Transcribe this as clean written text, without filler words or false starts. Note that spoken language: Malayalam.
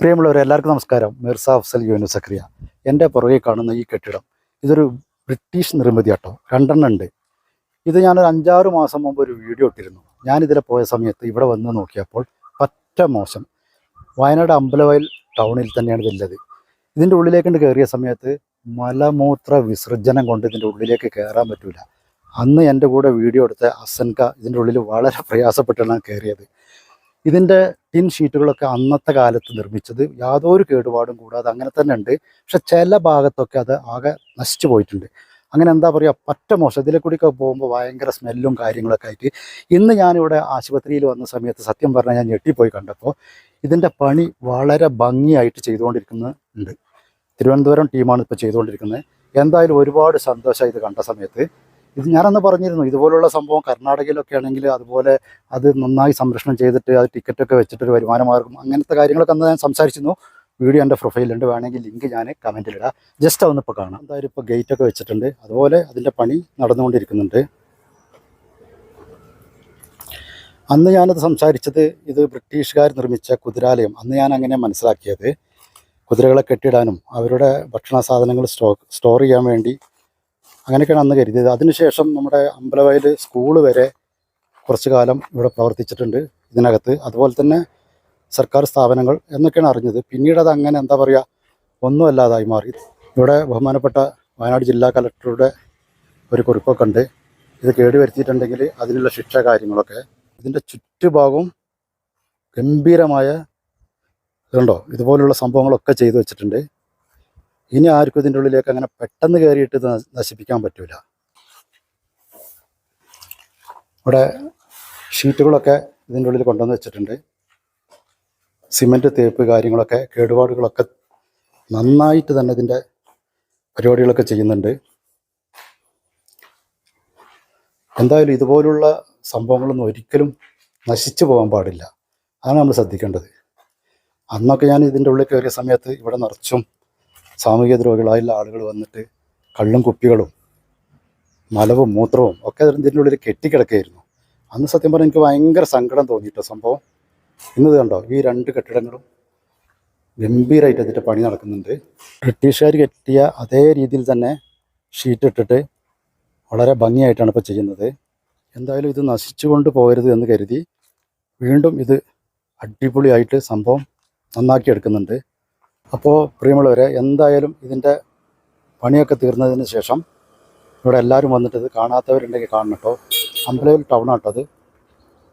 പ്രിയമുള്ളവരെ എല്ലാവർക്കും നമസ്കാരം. മിർസ അഫ്സൽ യൂനുസ് സക്രിയ. എൻ്റെ പുറകെ കാണുന്ന ഈ കെട്ടിടം ഇതൊരു ബ്രിട്ടീഷ് നിർമ്മിതി കേട്ടോ. 2 ഉണ്ട്. ഇത് ഞാനൊരു 5-6 മാസം മുമ്പ് ഒരു വീഡിയോ ഇട്ടിരുന്നു. ഞാനിതിലെ പോയ സമയത്ത് ഇവിടെ വന്ന് നോക്കിയപ്പോൾ പറ്റ മോശം. വയനാട് അമ്പലവയൽ ടൗണിൽ തന്നെയാണ് ഇതുള്ളത്. ഇതിൻ്റെ ഉള്ളിലേക്ക് കയറിയ സമയത്ത് മലമൂത്ര വിസർജനം കൊണ്ട് ഇതിൻ്റെ ഉള്ളിലേക്ക് കയറാൻ പറ്റില്ല. അന്ന് എൻ്റെ കൂടെ വീഡിയോ എടുത്ത അസൻക ഇതിൻ്റെ ഉള്ളിൽ വളരെ പ്രയാസപ്പെട്ടാണ് കയറിയത്. ഇതിൻ്റെ ടിൻ ഷീറ്റുകളൊക്കെ അന്നത്തെ കാലത്ത് നിർമ്മിച്ചത് യാതൊരു കേടുപാടും കൂടാതെ അങ്ങനെ തന്നെ ഉണ്ട്. പക്ഷെ ചില ഭാഗത്തൊക്കെ അത് ആകെ നശിച്ചു പോയിട്ടുണ്ട്. അങ്ങനെ എന്താ പറയുക, പറ്റ മോശം. ഇതിലെ കൂടിയൊക്കെ പോകുമ്പോൾ ഭയങ്കര സ്മെല്ലും കാര്യങ്ങളൊക്കെ ആയിട്ട് ഇന്ന് ഞാനിവിടെ ആശുപത്രിയിൽ വന്ന സമയത്ത് സത്യം പറഞ്ഞാൽ ഞാൻ ഞെട്ടിപ്പോയി കണ്ടപ്പോൾ ഇതിൻ്റെ പണി വളരെ ഭംഗിയായിട്ട് ചെയ്തുകൊണ്ടിരിക്കുന്നുണ്ട്. തിരുവനന്തപുരം ടീമാണ് ഇപ്പോൾ ചെയ്തുകൊണ്ടിരിക്കുന്നത്. എന്തായാലും ഒരുപാട് സന്തോഷമായി ഇത് കണ്ട സമയത്ത്. ഇത് ഞാനന്ന് പറഞ്ഞിരുന്നു, ഇതുപോലുള്ള സംഭവം കർണാടകയിലൊക്കെ ആണെങ്കിൽ അതുപോലെ അത് നന്നായി സംരക്ഷണം ചെയ്തിട്ട് അത് ടിക്കറ്റൊക്കെ വെച്ചിട്ടൊരു വരുമാന മാർഗം അങ്ങനത്തെ കാര്യങ്ങളൊക്കെ അന്ന് ഞാൻ സംസാരിച്ചിരുന്നു. വീഡിയോ എൻ്റെ പ്രൊഫൈലുണ്ട്, വേണമെങ്കിൽ ലിങ്ക് ഞാൻ കമൻറ്റിലിടാം. ജസ്റ്റ് അതൊന്നിപ്പോൾ കാണാം. എന്തായാലും ഇപ്പോൾ ഗേറ്റൊക്കെ വെച്ചിട്ടുണ്ട്, അതുപോലെ അതിൻ്റെ പണി നടന്നുകൊണ്ടിരിക്കുന്നുണ്ട്. അന്ന് ഞാനത് സംസാരിച്ചത് ഇത് ബ്രിട്ടീഷുകാർ നിർമ്മിച്ച കുതിരാലയം, അന്ന് ഞാൻ അങ്ങനെ മനസ്സിലാക്കിയത്. കുതിരകളെ കെട്ടിടാനും അവരുടെ ഭക്ഷണ സാധനങ്ങൾ സ്റ്റോർ ചെയ്യാൻ വേണ്ടി അങ്ങനെയൊക്കെയാണ് അന്ന് കരുതിയത്. അതിനുശേഷം നമ്മുടെ അമ്പലവയൽ സ്കൂള് വരെ കുറച്ചു കാലം ഇവിടെ പ്രവർത്തിച്ചിട്ടുണ്ട് ഇതിനകത്ത്. അതുപോലെ തന്നെ സർക്കാർ സ്ഥാപനങ്ങൾ എന്നൊക്കെയാണ് അറിഞ്ഞത്. പിന്നീട് അത് അങ്ങനെ എന്താ പറയുക, ഒന്നുമല്ലാതായി മാറി. ഇവിടെ ബഹുമാനപ്പെട്ട വയനാട് ജില്ലാ കലക്ടറുടെ ഒരു കുറിപ്പൊക്കെ ഉണ്ട്. ഇത് കേടുവരുത്തിയിട്ടുണ്ടെങ്കിൽ അതിനുള്ള ശിക്ഷ കാര്യങ്ങളൊക്കെ. ഇതിൻ്റെ ചുറ്റുഭാഗവും ഗംഭീരമായ ഇതുണ്ടോ, ഇതുപോലുള്ള സംഭവങ്ങളൊക്കെ ചെയ്തു വെച്ചിട്ടുണ്ട്. ഇനി ആർക്കും ഇതിൻ്റെ ഉള്ളിലേക്ക് അങ്ങനെ പെട്ടെന്ന് കയറിയിട്ട് ഇത് നശിപ്പിക്കാൻ പറ്റില്ല. ഇവിടെ ഷീറ്റുകളൊക്കെ ഇതിൻ്റെ ഉള്ളിൽ കൊണ്ടുവന്ന് വെച്ചിട്ടുണ്ട്. സിമൻറ്റ് തേപ്പ് കാര്യങ്ങളൊക്കെ, കേടുപാടുകളൊക്കെ നന്നായിട്ട് തന്നെ ഇതിൻ്റെ പരിപാടികളൊക്കെ ചെയ്യുന്നുണ്ട്. എന്തായാലും ഇതുപോലുള്ള സംഭവങ്ങളൊന്നും ഒരിക്കലും നശിച്ചു പോകാൻ പാടില്ല. അതാണ് നമ്മൾ ശ്രദ്ധിക്കേണ്ടത്. അന്നൊക്കെ ഞാൻ ഇതിൻ്റെ ഉള്ളിൽ കയറിയ സമയത്ത് ഇവിടെ നിറച്ചും സാമൂഹിക ദ്രോഹികളായുള്ള ആളുകൾ വന്നിട്ട് കള്ളും കുപ്പികളും മലവും മൂത്രവും ഒക്കെ ഇതിൻ്റെ ഉള്ളിൽ കെട്ടിക്കിടക്കുകയായിരുന്നു. അന്ന് സത്യം പറഞ്ഞാൽ എനിക്ക് ഭയങ്കര സങ്കടം തോന്നിയിട്ടോ സംഭവം. ഇന്നത് കണ്ടോ, ഈ 2 കെട്ടിടങ്ങളും ഗംഭീരമായിട്ട് അതിൻ്റെ പണി നടക്കുന്നുണ്ട്. ബ്രിട്ടീഷുകാർ കെട്ടിയ അതേ രീതിയിൽ തന്നെ ഷീറ്റ് ഇട്ടിട്ട് വളരെ ഭംഗിയായിട്ടാണ് ഇപ്പോൾ ചെയ്യുന്നത്. എന്തായാലും ഇത് നശിച്ചു കൊണ്ട് പോകരുത് എന്ന് കരുതി വീണ്ടും ഇത് അടിപൊളിയായിട്ട് സംഭവം നന്നാക്കി എടുക്കുന്നുണ്ട്. അപ്പോൾ പ്രിയമുള്ളവരെ, എന്തായാലും ഇതിൻ്റെ പണിയൊക്കെ തീർന്നതിന് ശേഷം ഇവിടെ എല്ലാവരും വന്നിട്ട് ഇത് കാണാത്തവരുണ്ടെങ്കിൽ കാണണം കേട്ടോ. അമ്പലവയൽ ടൗൺ ആട്ടോ അത്.